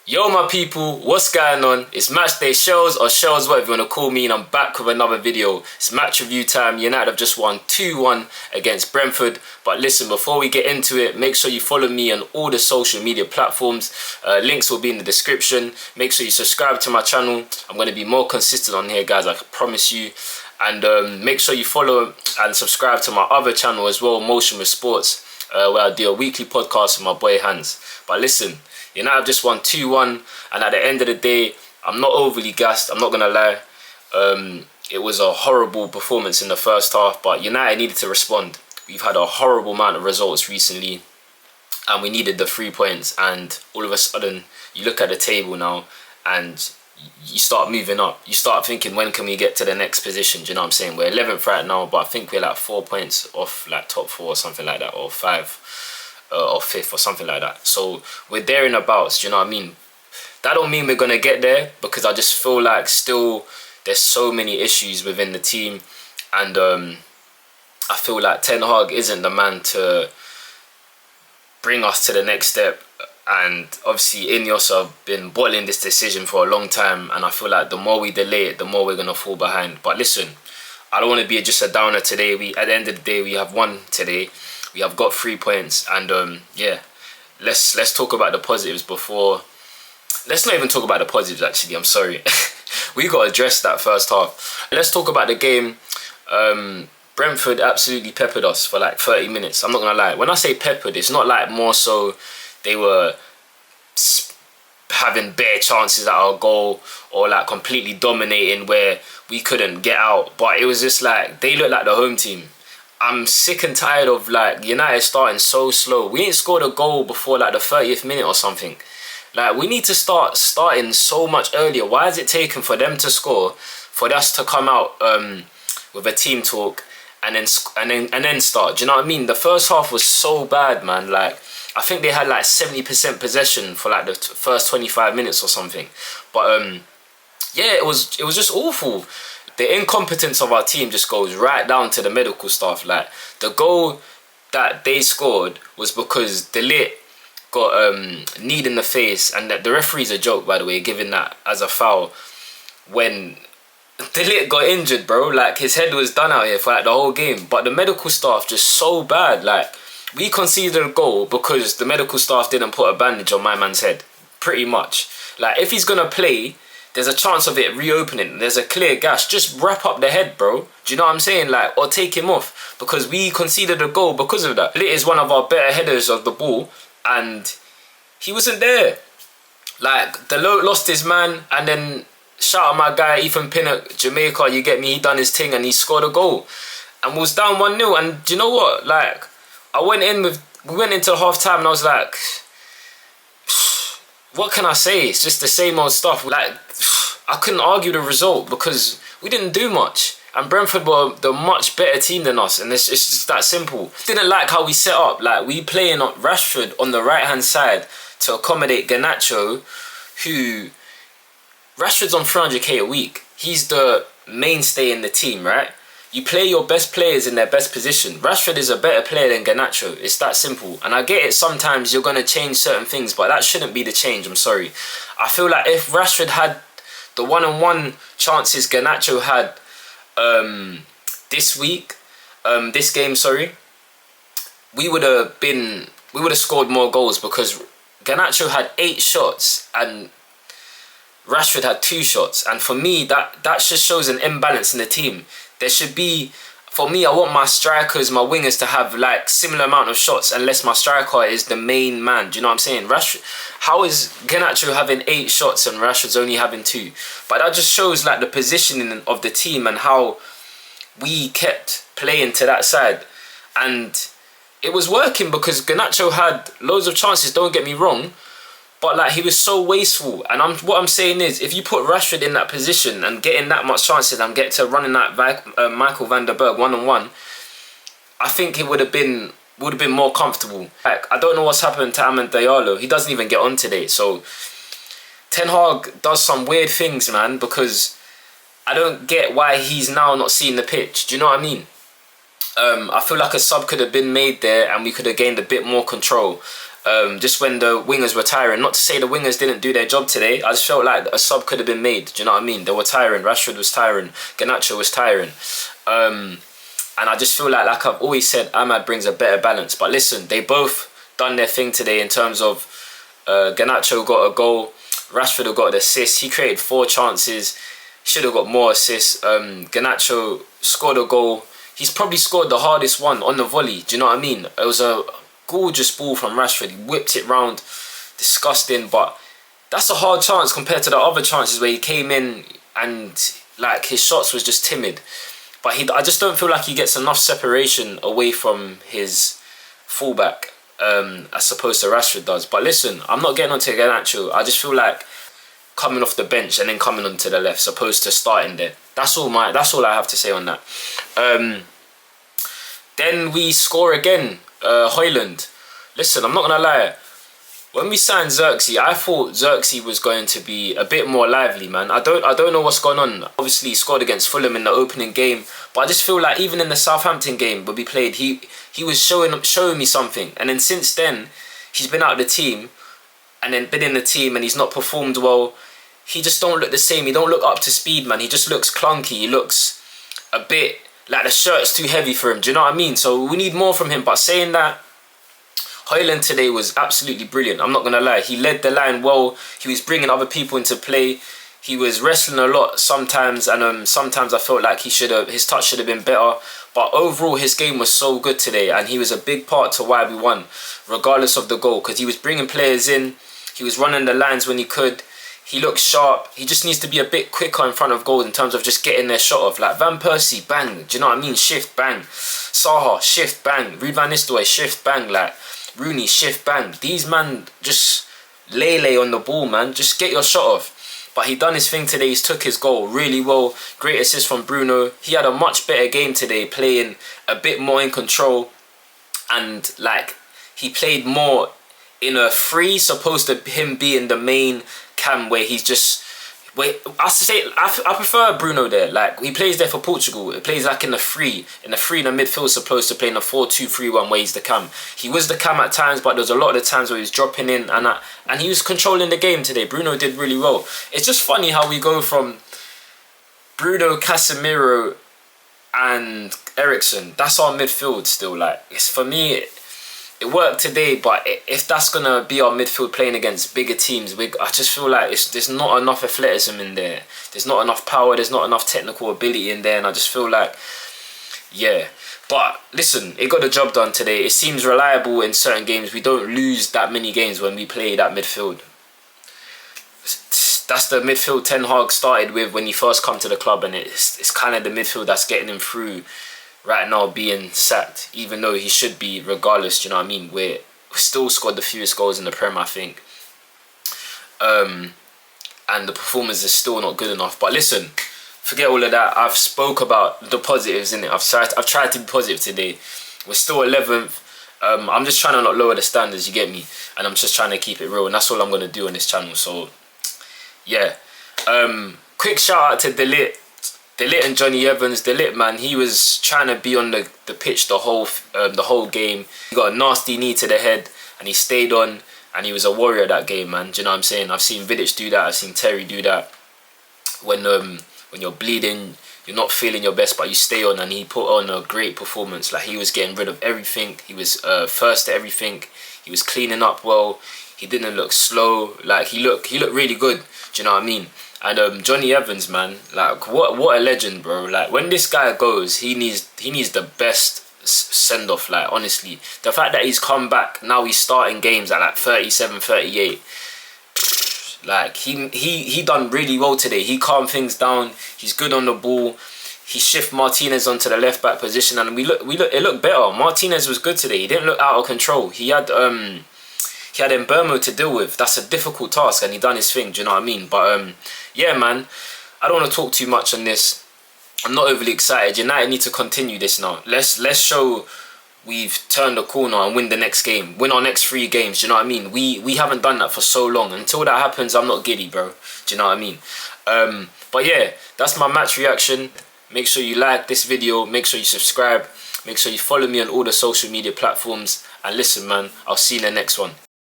Yo my people, what's going on? It's match day shows or shows, whatever you want to call me, and I'm back with another video. It's match review time. United have just won 2-1 against Brentford. But listen, before we get into it, make sure you follow me on all the social media platforms. Links will be in the description. Make sure you subscribe to my channel. I'm going to be more consistent on here, guys, I promise you. And make sure you follow and subscribe to my other channel as well, Motion with Sports, where I do a weekly podcast with my boy Hans. But listen, United have just won 2-1, and at the end of the day, I'm not overly gassed, I'm not going to lie. It was a horrible performance in the first half, but United needed to respond. We've had a horrible amount of results recently, and we needed the 3 points, and all of a sudden, you look at the table now, and you start moving up. You start thinking, when can we get to the next position? Do you know what I'm saying? We're 11th right now, but I think we're like 4 points off like top 4 or something like that, or 5. Or 5th or something like that. So we're there in abouts, do you know what I mean? That don't mean we're gonna get there, because I just feel like still there's so many issues within the team, and I feel like Ten Hag isn't the man to bring us to the next step. And obviously Ineos have been bottling this decision for a long time, and I feel like the more we delay it, the more we're gonna fall behind. But listen, I don't want to be just a downer today. At the end of the day, we have won today. We have got 3 points, and yeah, let's talk about the positives before. Let's not even talk about the positives, actually. I'm sorry. We got to address that first half. Let's talk about the game. Brentford absolutely peppered us for like 30 minutes. I'm not gonna lie. When I say peppered, it's not like more so they were having bare chances at our goal or like completely dominating where we couldn't get out, but it was just like they looked like the home team. I'm sick and tired of like United starting so slow. We ain't scored a goal before like the 30th minute or something. Like, we need to start starting so much earlier. Why is it taken for them to score, for us to come out with a team talk and then start? Do you know what I mean? The first half was so bad, man. Like, I think they had like 70% possession for like the first 25 minutes or something. But yeah, it was just awful. The incompetence of our team just goes right down to the medical staff. Like, the goal that they scored was because De Ligt got kneed in the face, and the referee's a joke, by the way, giving that as a foul when De Ligt got injured, bro. Like, his head was done out here for like the whole game. But the medical staff just so bad. Like, we conceded a goal because the medical staff didn't put a bandage on my man's head, pretty much. Like, if he's gonna play, there's a chance of it reopening. There's a clear gash. Just wrap up the head, bro. Do you know what I'm saying? Like, or take him off, because we conceded a goal because of that. Lit is one of our better headers of the ball, and he wasn't there. Like, the lost his man, and then shout out my guy Ethan Pinnock, Jamaica, you get me, he done his thing and he scored a goal. And we was down 1-0, and do you know what? Like, we went into half time and I was like, what can I say? It's just the same old stuff. Like, I couldn't argue the result because we didn't do much. And Brentford were the much better team than us, and it's just that simple. Didn't like how we set up. Like, we playing Rashford on the right-hand side to accommodate Garnacho, who... Rashford's on 300k a week. He's the mainstay in the team, right? You play your best players in their best position. Rashford is a better player than Garnacho. It's that simple. And I get it, sometimes you're going to change certain things, but that shouldn't be the change, I'm sorry. I feel like if Rashford had the one-on-one chances Garnacho had this game, we would have scored more goals, because Garnacho had 8 shots and Rashford had 2 shots. And for me, that just shows an imbalance in the team. There should be, for me, I want my strikers, my wingers to have like similar amount of shots, unless my striker is the main man. Do you know what I'm saying? Rashford, how is Garnacho having 8 shots and Rashford's only having 2? But that just shows like the positioning of the team and how we kept playing to that side. And it was working because Garnacho had loads of chances, don't get me wrong, but like, he was so wasteful. And what I'm saying is, if you put Rashford in that position and getting that much chances and get to running that Michael van der Berg one-on-one, I think it would have been more comfortable. Like, I don't know what's happened to Amand Diallo. He doesn't even get on today. So Ten Hag does some weird things, man, because I don't get why he's now not seeing the pitch. Do you know what I mean? I feel like a sub could have been made there and we could have gained a bit more control. just when the wingers were tiring. Not to say the wingers didn't do their job today. I just felt like a sub could have been made. Do you know what I mean? They were tiring. Rashford was tiring. Garnacho was tiring. And I just feel like I've always said, Ahmad brings a better balance. But listen, they both done their thing today in terms of Garnacho got a goal. Rashford got an assist. He created 4 chances. Should have got more assists. Garnacho scored a goal. He's probably scored the hardest one on the volley. Do you know what I mean? It was a gorgeous ball from Rashford. He whipped it round. Disgusting. But that's a hard chance compared to the other chances where he came in and like his shots was just timid. But I just don't feel like he gets enough separation away from his fullback as opposed to Rashford does. But listen, I'm not getting onto Garnacho. I just feel like coming off the bench and then coming onto the left, opposed to starting there. That's all I have to say on that. Then we score again. Hojlund. Listen, I'm not gonna lie. When we signed Xerxes, I thought Xerxes was going to be a bit more lively, man. I don't know what's going on. Obviously, he scored against Fulham in the opening game, but I just feel like even in the Southampton game when we played, he was showing me something. And then since then, he's been out of the team, and then been in the team, and he's not performed well. He just don't look the same. He don't look up to speed, man. He just looks clunky. He looks a bit like the shirt's too heavy for him. Do you know what I mean? So we need more from him. But saying that, Hojlund today was absolutely brilliant. I'm not going to lie. He led the line well. He was bringing other people into play. He was wrestling a lot sometimes. And sometimes I felt like his touch should have been better. But overall, his game was so good today. And he was a big part to why we won, regardless of the goal. Because he was bringing players in. He was running the lines when he could. He looks sharp. He just needs to be a bit quicker in front of goal in terms of just getting their shot off. Like Van Persie, bang. Do you know what I mean? Shift, bang. Saha, shift, bang. Ruud van Nistelrooy, shift, bang. Like Rooney, shift, bang. These man just lay on the ball, man. Just get your shot off. But he done his thing today. He's took his goal really well. Great assist from Bruno. He had a much better game today, playing a bit more in control. And like, he played more in a free, supposed to him being the main cam where he's just... I prefer Bruno there. Like, he plays there for Portugal. He plays like in the free. In the midfield, supposed to play in a 4-2-3-1 where he's the cam. He was the cam at times, but there was a lot of the times where he was dropping in and he was controlling the game today. Bruno did really well. It's just funny how we go from Bruno, Casemiro and Eriksen. That's our midfield still. Like, it's, for me, it worked today, but if that's going to be our midfield playing against bigger teams, I just feel like there's not enough athleticism in there. There's not enough power. There's not enough technical ability in there. And I just feel like, yeah. But listen, it got the job done today. It seems reliable in certain games. We don't lose that many games when we play that midfield. That's the midfield Ten Hag started with when he first come to the club. And it's kind of the midfield that's getting him through right now, being sacked, even though he should be regardless. Do you know what I mean? We still scored the fewest goals in the Prem, I think, and the performance is still not good enough. But listen, forget all of that. I've spoke about the positives in it. I've tried to be positive today. We're still 11th. I'm just trying to not lower the standards, you get me, and I'm just trying to keep it real, and that's all I'm going to do on this channel. So yeah, quick shout out to Delit and Johnny Evans. Delit, man, he was trying to be on the pitch the whole game. He got a nasty knee to the head and he stayed on, and he was a warrior that game, man. Do you know what I'm saying? I've seen Vidic do that. I've seen Terry do that. When you're bleeding, you're not feeling your best, but you stay on, and he put on a great performance. Like, he was getting rid of everything. He was first to everything. He was cleaning up well. He didn't look slow. Like, he looked really good. Do you know what I mean? And Johnny Evans, man, like, what a legend, bro. Like, when this guy goes, he needs the best send off. Like, honestly, the fact that he's come back now, he's starting games at like 37, 38. Like, he done really well today. He calmed things down. He's good on the ball. He shift Martinez onto the left back position, and it looked better. Martinez was good today. He didn't look out of control. He had Mbermo to deal with. That's a difficult task, and he done his thing. Do you know what I mean? But yeah, man, I don't want to talk too much on this. I'm not overly excited. United need to continue this now. Let's show we've turned the corner and win the next game. Win our next 3 games. Do you know what I mean? We haven't done that for so long. Until that happens, I'm not giddy, bro. Do you know what I mean? But yeah, that's my match reaction. Make sure you like this video. Make sure you subscribe. Make sure you follow me on all the social media platforms. And listen, man, I'll see you in the next one.